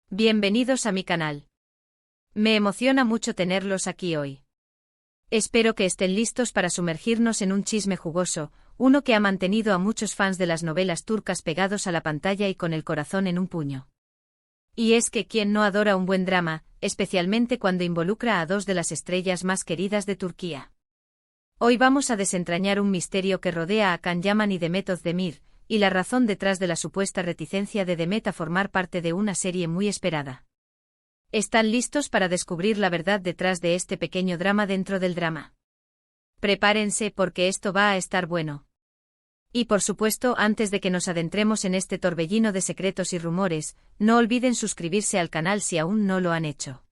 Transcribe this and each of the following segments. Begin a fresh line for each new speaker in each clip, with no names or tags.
Bienvenidos a mi canal. Me emociona mucho tenerlos aquí hoy. Espero que estén listos para sumergirnos en un chisme jugoso, uno que ha mantenido a muchos fans de las novelas turcas pegados a la pantalla y con el corazón en un puño. Y es que ¿quién no adora un buen drama, especialmente cuando involucra a dos de las estrellas más queridas de Turquía? Hoy vamos a desentrañar un misterio que rodea a Can Yaman y Demet Özdemir, y la razón detrás de la supuesta reticencia de Demet a formar parte de una serie muy esperada. ¿Están listos para descubrir la verdad detrás de este pequeño drama dentro del drama? Prepárense porque esto va a estar bueno. Y por supuesto, antes de que nos adentremos en este torbellino de secretos y rumores, no olviden suscribirse al canal si aún no lo han hecho.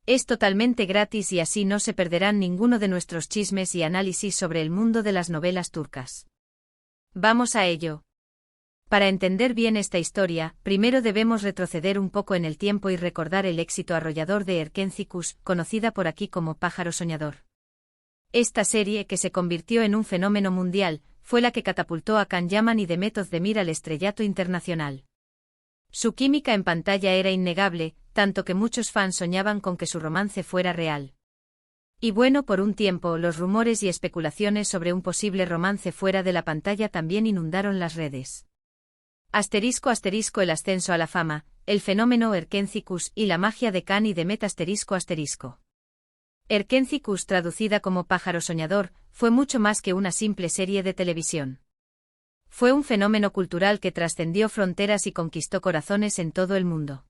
Es totalmente gratis y así no se perderán ninguno de nuestros chismes y análisis sobre el mundo de las novelas turcas. Vamos a ello. Para entender bien esta historia, primero debemos retroceder un poco en el tiempo y recordar el éxito arrollador de Erkenci Kuş, conocida por aquí como Pájaro Soñador. Esta serie, que se convirtió en un fenómeno mundial, fue la que catapultó a Can Yaman y Demet Özdemir al estrellato internacional. Su química en pantalla era innegable, tanto que muchos fans soñaban con que su romance fuera real. Y bueno, por un tiempo, los rumores y especulaciones sobre un posible romance fuera de la pantalla también inundaron las redes. *** El ascenso a la fama, el fenómeno Erkenci Kuş y la magia de Can y Demet ***. Erkenci Kuş, traducida como Pájaro Soñador, fue mucho más que una simple serie de televisión. Fue un fenómeno cultural que trascendió fronteras y conquistó corazones en todo el mundo.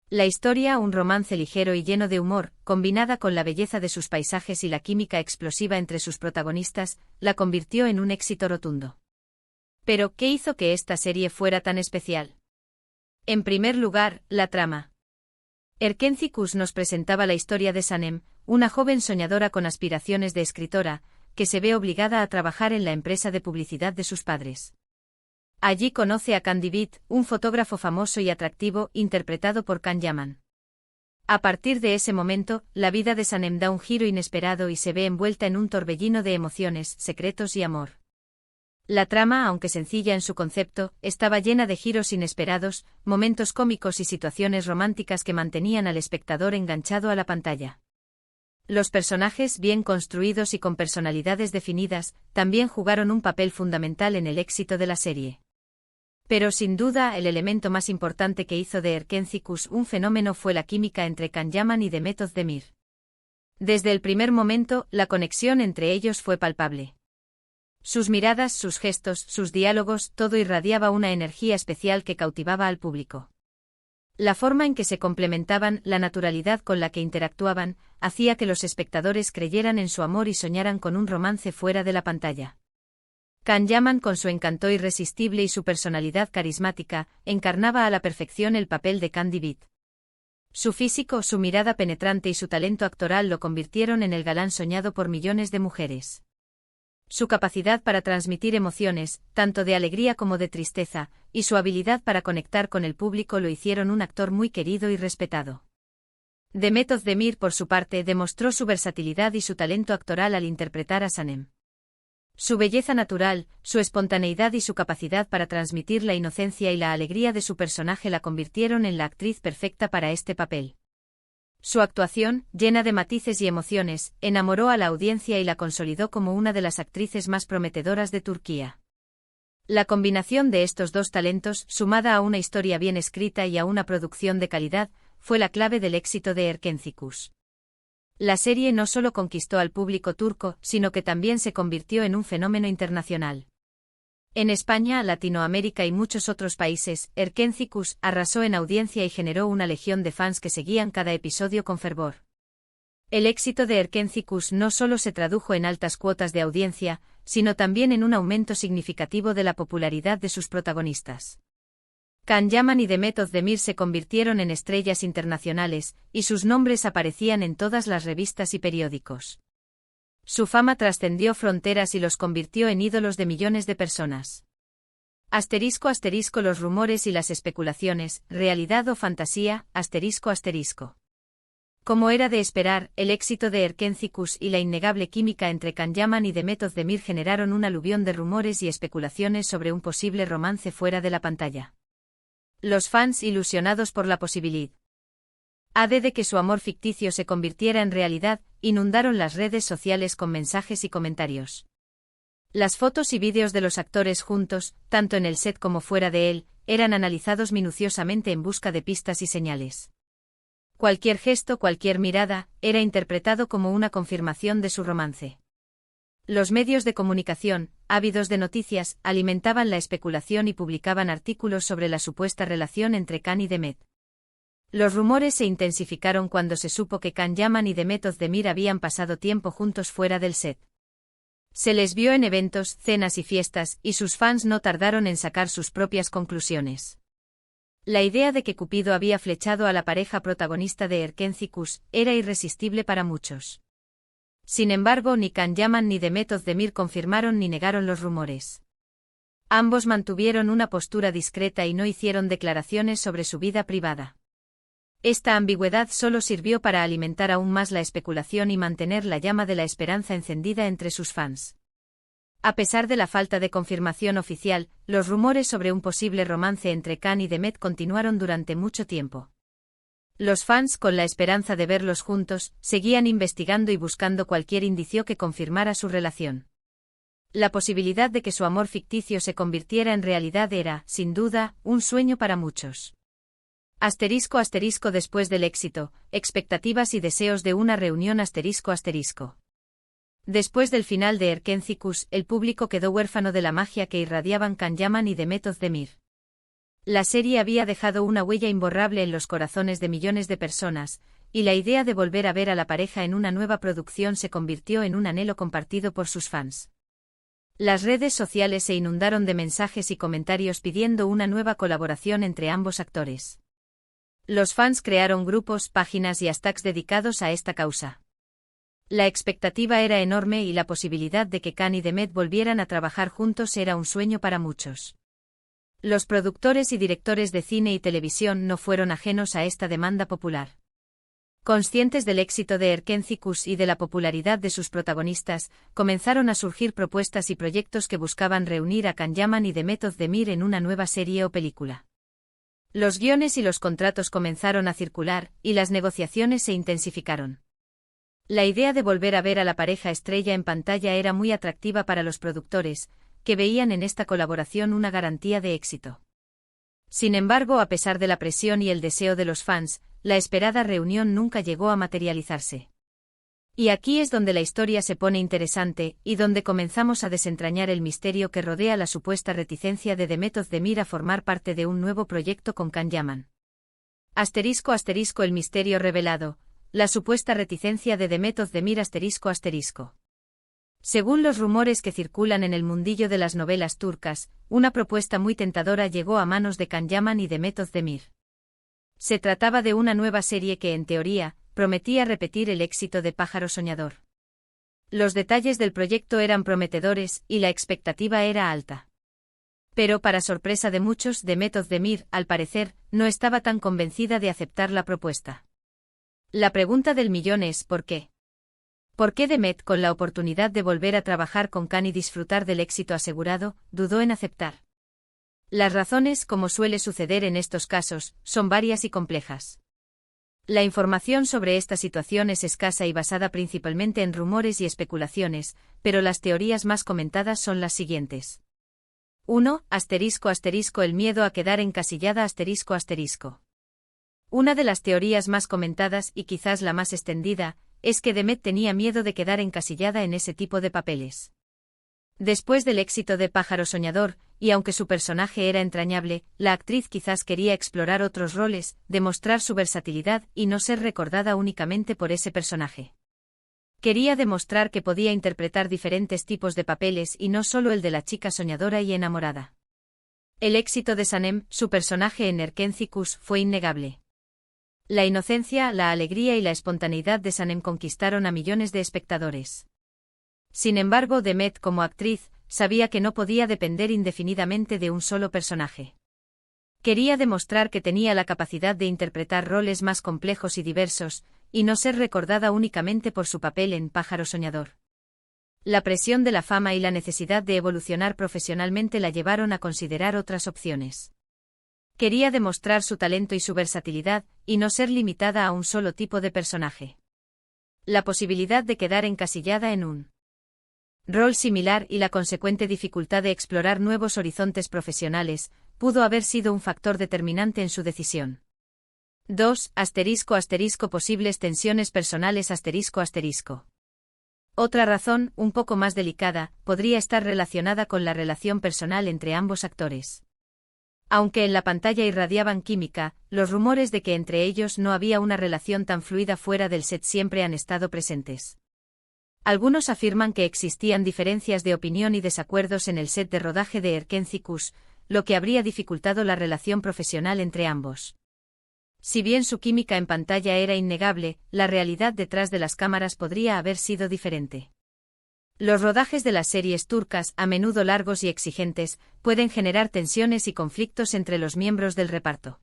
La historia, un romance ligero y lleno de humor, combinada con la belleza de sus paisajes y la química explosiva entre sus protagonistas, la convirtió en un éxito rotundo. Pero, ¿qué hizo que esta serie fuera tan especial? En primer lugar, la trama. Erkenci Kuş nos presentaba la historia de Sanem, una joven soñadora con aspiraciones de escritora, que se ve obligada a trabajar en la empresa de publicidad de sus padres. Allí conoce a Can Divit, un fotógrafo famoso y atractivo, interpretado por Can Yaman. A partir de ese momento, la vida de Sanem da un giro inesperado y se ve envuelta en un torbellino de emociones, secretos y amor. La trama, aunque sencilla en su concepto, estaba llena de giros inesperados, momentos cómicos y situaciones románticas que mantenían al espectador enganchado a la pantalla. Los personajes, bien construidos y con personalidades definidas, también jugaron un papel fundamental en el éxito de la serie. Pero sin duda, el elemento más importante que hizo de Erkenci Kuş un fenómeno fue la química entre Can Yaman y Demet Özdemir. Desde el primer momento, la conexión entre ellos fue palpable. Sus miradas, sus gestos, sus diálogos, todo irradiaba una energía especial que cautivaba al público. La forma en que se complementaban, la naturalidad con la que interactuaban, hacía que los espectadores creyeran en su amor y soñaran con un romance fuera de la pantalla. Can Yaman, con su encanto irresistible y su personalidad carismática, encarnaba a la perfección el papel de Can Divit. Su físico, su mirada penetrante y su talento actoral lo convirtieron en el galán soñado por millones de mujeres. Su capacidad para transmitir emociones, tanto de alegría como de tristeza, y su habilidad para conectar con el público lo hicieron un actor muy querido y respetado. Demet Özdemir, por su parte, demostró su versatilidad y su talento actoral al interpretar a Sanem. Su belleza natural, su espontaneidad y su capacidad para transmitir la inocencia y la alegría de su personaje la convirtieron en la actriz perfecta para este papel. Su actuación, llena de matices y emociones, enamoró a la audiencia y la consolidó como una de las actrices más prometedoras de Turquía. La combinación de estos dos talentos, sumada a una historia bien escrita y a una producción de calidad, fue la clave del éxito de Erkenci Kuş. La serie no solo conquistó al público turco, sino que también se convirtió en un fenómeno internacional. En España, Latinoamérica y muchos otros países, Erkenci Kuş arrasó en audiencia y generó una legión de fans que seguían cada episodio con fervor. El éxito de Erkenci Kuş no solo se tradujo en altas cuotas de audiencia, sino también en un aumento significativo de la popularidad de sus protagonistas. Can Yaman y Demet Özdemir se convirtieron en estrellas internacionales, y sus nombres aparecían en todas las revistas y periódicos. Su fama trascendió fronteras y los convirtió en ídolos de millones de personas. ***, los rumores y las especulaciones, realidad o fantasía, ***. Como era de esperar, el éxito de Erkenci Kuş y la innegable química entre Can Yaman y Demet Özdemir generaron un aluvión de rumores y especulaciones sobre un posible romance fuera de la pantalla. Los fans ilusionados por la posibilidad de que su amor ficticio se convirtiera en realidad, inundaron las redes sociales con mensajes y comentarios. Las fotos y vídeos de los actores juntos, tanto en el set como fuera de él, eran analizados minuciosamente en busca de pistas y señales. Cualquier gesto, cualquier mirada, era interpretado como una confirmación de su romance. Los medios de comunicación, ávidos de noticias, alimentaban la especulación y publicaban artículos sobre la supuesta relación entre Can y Demet. Los rumores se intensificaron cuando se supo que Can Yaman y Demet Özdemir habían pasado tiempo juntos fuera del set. Se les vio en eventos, cenas y fiestas, y sus fans no tardaron en sacar sus propias conclusiones. La idea de que Cupido había flechado a la pareja protagonista de Erkenci era irresistible para muchos. Sin embargo, ni Can Yaman ni Demet Özdemir confirmaron ni negaron los rumores. Ambos mantuvieron una postura discreta y no hicieron declaraciones sobre su vida privada. Esta ambigüedad solo sirvió para alimentar aún más la especulación y mantener la llama de la esperanza encendida entre sus fans. A pesar de la falta de confirmación oficial, los rumores sobre un posible romance entre Can y Demet continuaron durante mucho tiempo. Los fans, con la esperanza de verlos juntos, seguían investigando y buscando cualquier indicio que confirmara su relación. La posibilidad de que su amor ficticio se convirtiera en realidad era, sin duda, un sueño para muchos. *** Después del éxito, expectativas y deseos de una reunión ***. Después del final de Erkenci, el público quedó huérfano de la magia que irradiaban Can Yaman y Demet Özdemir. La serie había dejado una huella imborrable en los corazones de millones de personas, y la idea de volver a ver a la pareja en una nueva producción se convirtió en un anhelo compartido por sus fans. Las redes sociales se inundaron de mensajes y comentarios pidiendo una nueva colaboración entre ambos actores. Los fans crearon grupos, páginas y hashtags dedicados a esta causa. La expectativa era enorme y la posibilidad de que Can y Demet volvieran a trabajar juntos era un sueño para muchos. Los productores y directores de cine y televisión no fueron ajenos a esta demanda popular. Conscientes del éxito de Erkenci y de la popularidad de sus protagonistas, comenzaron a surgir propuestas y proyectos que buscaban reunir a Can Yaman y Demet Özdemir en una nueva serie o película. Los guiones y los contratos comenzaron a circular, y las negociaciones se intensificaron. La idea de volver a ver a la pareja estrella en pantalla era muy atractiva para los productores, que veían en esta colaboración una garantía de éxito. Sin embargo, a pesar de la presión y el deseo de los fans, la esperada reunión nunca llegó a materializarse. Y aquí es donde la historia se pone interesante, y donde comenzamos a desentrañar el misterio que rodea la supuesta reticencia de Demet Özdemir a formar parte de un nuevo proyecto con Can Yaman. *** El misterio revelado, la supuesta reticencia de Demet Özdemir ***. Según los rumores que circulan en el mundillo de las novelas turcas, una propuesta muy tentadora llegó a manos de Can Yaman y Demet Özdemir. Se trataba de una nueva serie que, en teoría, prometía repetir el éxito de Pájaro Soñador. Los detalles del proyecto eran prometedores y la expectativa era alta. Pero para sorpresa de muchos, Demet Özdemir, al parecer, no estaba tan convencida de aceptar la propuesta. La pregunta del millón es ¿por qué? ¿Por qué Demet, con la oportunidad de volver a trabajar con Can y disfrutar del éxito asegurado, dudó en aceptar? Las razones, como suele suceder en estos casos, son varias y complejas. La información sobre esta situación es escasa y basada principalmente en rumores y especulaciones, pero las teorías más comentadas son las siguientes. 1. El miedo a quedar encasillada ***. Una de las teorías más comentadas y quizás la más extendida, es que Demet tenía miedo de quedar encasillada en ese tipo de papeles. Después del éxito de Pájaro Soñador, y aunque su personaje era entrañable, la actriz quizás quería explorar otros roles, demostrar su versatilidad y no ser recordada únicamente por ese personaje. Quería demostrar que podía interpretar diferentes tipos de papeles y no solo el de la chica soñadora y enamorada. El éxito de Sanem, su personaje en Erkenci, fue innegable. La inocencia, la alegría y la espontaneidad de Sanem conquistaron a millones de espectadores. Sin embargo, Demet, como actriz, sabía que no podía depender indefinidamente de un solo personaje. Quería demostrar que tenía la capacidad de interpretar roles más complejos y diversos, y no ser recordada únicamente por su papel en Pájaro Soñador. La presión de la fama y la necesidad de evolucionar profesionalmente la llevaron a considerar otras opciones. Quería demostrar su talento y su versatilidad, y no ser limitada a un solo tipo de personaje. La posibilidad de quedar encasillada en un rol similar y la consecuente dificultad de explorar nuevos horizontes profesionales, pudo haber sido un factor determinante en su decisión. 2. Posibles tensiones personales ***. Otra razón, un poco más delicada, podría estar relacionada con la relación personal entre ambos actores. Aunque en la pantalla irradiaban química, los rumores de que entre ellos no había una relación tan fluida fuera del set siempre han estado presentes. Algunos afirman que existían diferencias de opinión y desacuerdos en el set de rodaje de Erkenzicus, lo que habría dificultado la relación profesional entre ambos. Si bien su química en pantalla era innegable, la realidad detrás de las cámaras podría haber sido diferente. Los rodajes de las series turcas, a menudo largos y exigentes, pueden generar tensiones y conflictos entre los miembros del reparto.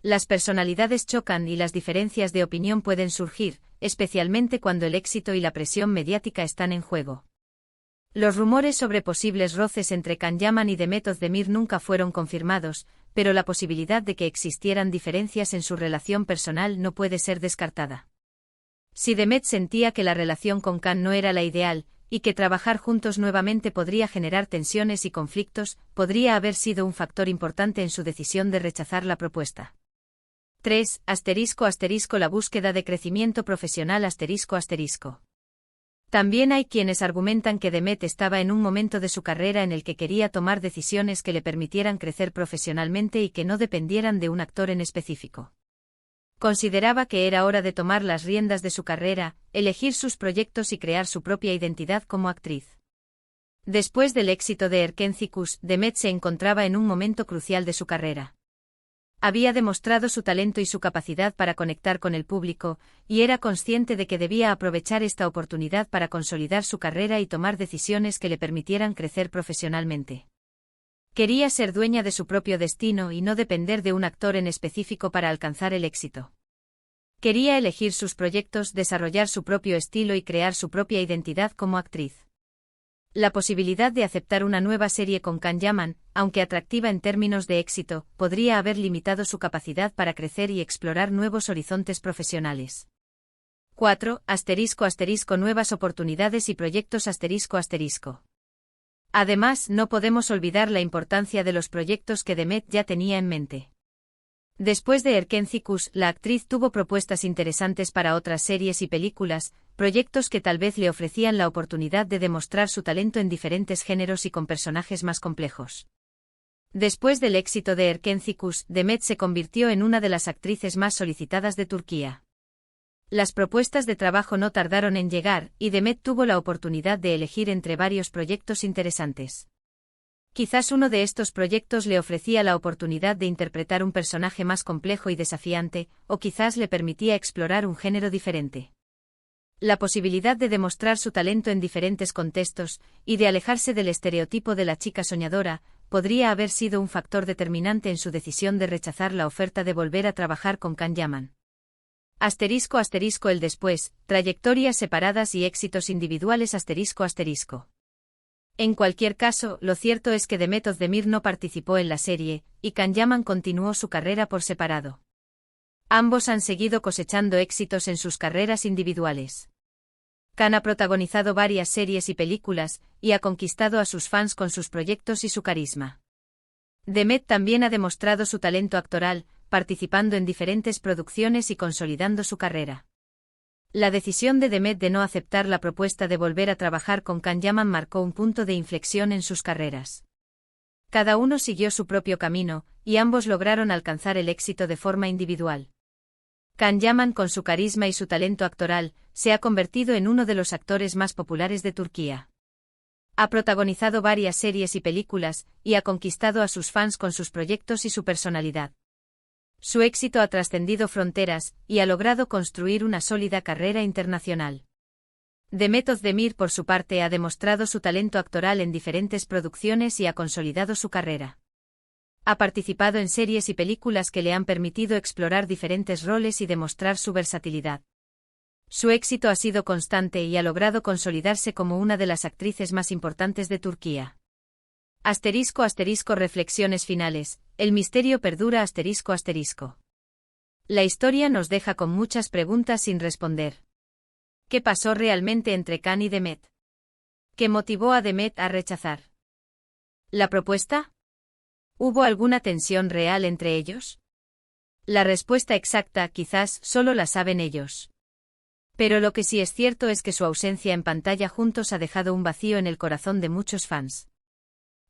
Las personalidades chocan y las diferencias de opinión pueden surgir, especialmente cuando el éxito y la presión mediática están en juego. Los rumores sobre posibles roces entre Can Yaman y Demet Özdemir nunca fueron confirmados, pero la posibilidad de que existieran diferencias en su relación personal no puede ser descartada. Si Demet sentía que la relación con Can no era la ideal, y que trabajar juntos nuevamente podría generar tensiones y conflictos, podría haber sido un factor importante en su decisión de rechazar la propuesta. 3. La búsqueda de crecimiento profesional ***. También hay quienes argumentan que Demet estaba en un momento de su carrera en el que quería tomar decisiones que le permitieran crecer profesionalmente y que no dependieran de un actor en específico. Consideraba que era hora de tomar las riendas de su carrera, elegir sus proyectos y crear su propia identidad como actriz. Después del éxito de Erkenzicus, Demet se encontraba en un momento crucial de su carrera. Había demostrado su talento y su capacidad para conectar con el público, y era consciente de que debía aprovechar esta oportunidad para consolidar su carrera y tomar decisiones que le permitieran crecer profesionalmente. Quería ser dueña de su propio destino y no depender de un actor en específico para alcanzar el éxito. Quería elegir sus proyectos, desarrollar su propio estilo y crear su propia identidad como actriz. La posibilidad de aceptar una nueva serie con Can Yaman, aunque atractiva en términos de éxito, podría haber limitado su capacidad para crecer y explorar nuevos horizontes profesionales. 4. Nuevas oportunidades y proyectos ***. Además, no podemos olvidar la importancia de los proyectos que Demet ya tenía en mente. Después de Erkenzicus, la actriz tuvo propuestas interesantes para otras series y películas, proyectos que tal vez le ofrecían la oportunidad de demostrar su talento en diferentes géneros y con personajes más complejos. Después del éxito de Erkenzicus, Demet se convirtió en una de las actrices más solicitadas de Turquía. Las propuestas de trabajo no tardaron en llegar, y Demet tuvo la oportunidad de elegir entre varios proyectos interesantes. Quizás uno de estos proyectos le ofrecía la oportunidad de interpretar un personaje más complejo y desafiante, o quizás le permitía explorar un género diferente. La posibilidad de demostrar su talento en diferentes contextos, y de alejarse del estereotipo de la chica soñadora, podría haber sido un factor determinante en su decisión de rechazar la oferta de volver a trabajar con Can Yaman. ***El después, trayectorias separadas y éxitos individuales ***. En cualquier caso, lo cierto es que Demet Özdemir no participó en la serie, y Can Yaman continuó su carrera por separado. Ambos han seguido cosechando éxitos en sus carreras individuales. Can ha protagonizado varias series y películas, y ha conquistado a sus fans con sus proyectos y su carisma. Demet también ha demostrado su talento actoral, participando en diferentes producciones y consolidando su carrera. La decisión de Demet de no aceptar la propuesta de volver a trabajar con Can Yaman marcó un punto de inflexión en sus carreras. Cada uno siguió su propio camino, y ambos lograron alcanzar el éxito de forma individual. Can Yaman, con su carisma y su talento actoral, se ha convertido en uno de los actores más populares de Turquía. Ha protagonizado varias series y películas, y ha conquistado a sus fans con sus proyectos y su personalidad. Su éxito ha trascendido fronteras, y ha logrado construir una sólida carrera internacional. Demet Özdemir, por su parte, ha demostrado su talento actoral en diferentes producciones y ha consolidado su carrera. Ha participado en series y películas que le han permitido explorar diferentes roles y demostrar su versatilidad. Su éxito ha sido constante y ha logrado consolidarse como una de las actrices más importantes de Turquía. ***. Reflexiones finales. el misterio perdura ***. La historia nos deja con muchas preguntas sin responder. ¿Qué pasó realmente entre Khan y Demet? ¿Qué motivó a Demet a rechazar la propuesta? ¿Hubo alguna tensión real entre ellos? La respuesta exacta quizás solo la saben ellos. Pero lo que sí es cierto es que su ausencia en pantalla juntos ha dejado un vacío en el corazón de muchos fans.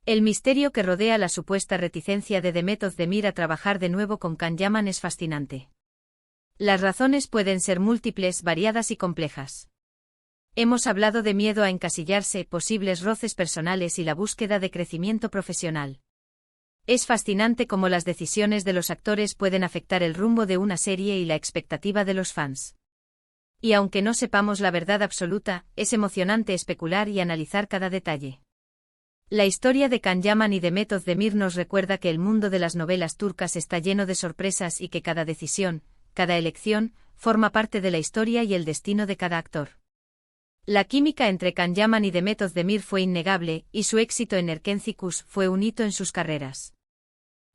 El misterio que rodea la supuesta reticencia de Demet Özdemir a trabajar de nuevo con Can Yaman es fascinante. Las razones pueden ser múltiples, variadas y complejas. Hemos hablado de miedo a encasillarse, posibles roces personales y la búsqueda de crecimiento profesional. Es fascinante cómo las decisiones de los actores pueden afectar el rumbo de una serie y la expectativa de los fans. Y aunque no sepamos la verdad absoluta, es emocionante especular y analizar cada detalle. La historia de Can Yaman y Demet Özdemir nos recuerda que el mundo de las novelas turcas está lleno de sorpresas y que cada decisión, cada elección, forma parte de la historia y el destino de cada actor. La química entre Can Yaman y Demet Özdemir fue innegable, y su éxito en Erkenci fue un hito en sus carreras.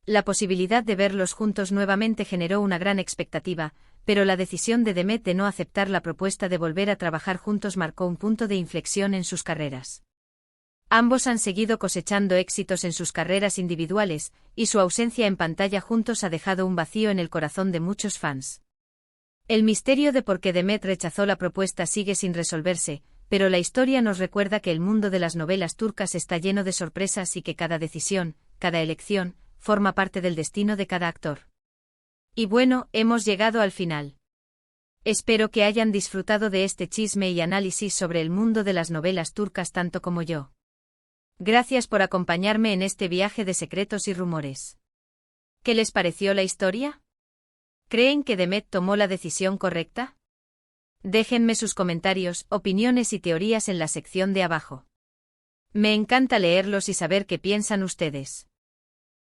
La posibilidad de verlos juntos nuevamente generó una gran expectativa, pero la decisión de Demet de no aceptar la propuesta de volver a trabajar juntos marcó un punto de inflexión en sus carreras. Ambos han seguido cosechando éxitos en sus carreras individuales, y su ausencia en pantalla juntos ha dejado un vacío en el corazón de muchos fans. El misterio de por qué Demet rechazó la propuesta sigue sin resolverse, pero la historia nos recuerda que el mundo de las novelas turcas está lleno de sorpresas y que cada decisión, cada elección, forma parte del destino de cada actor. Y bueno, hemos llegado al final. Espero que hayan disfrutado de este chisme y análisis sobre el mundo de las novelas turcas tanto como yo. Gracias por acompañarme en este viaje de secretos y rumores. ¿Qué les pareció la historia? ¿Creen que Demet tomó la decisión correcta? Déjenme sus comentarios, opiniones y teorías en la sección de abajo. Me encanta leerlos y saber qué piensan ustedes.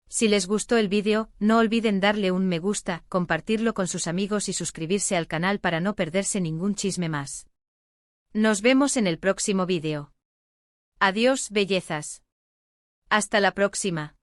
Si les gustó el vídeo, no olviden darle un me gusta, compartirlo con sus amigos y suscribirse al canal para no perderse ningún chisme más. Nos vemos en el próximo vídeo. Adiós, bellezas. Hasta la próxima.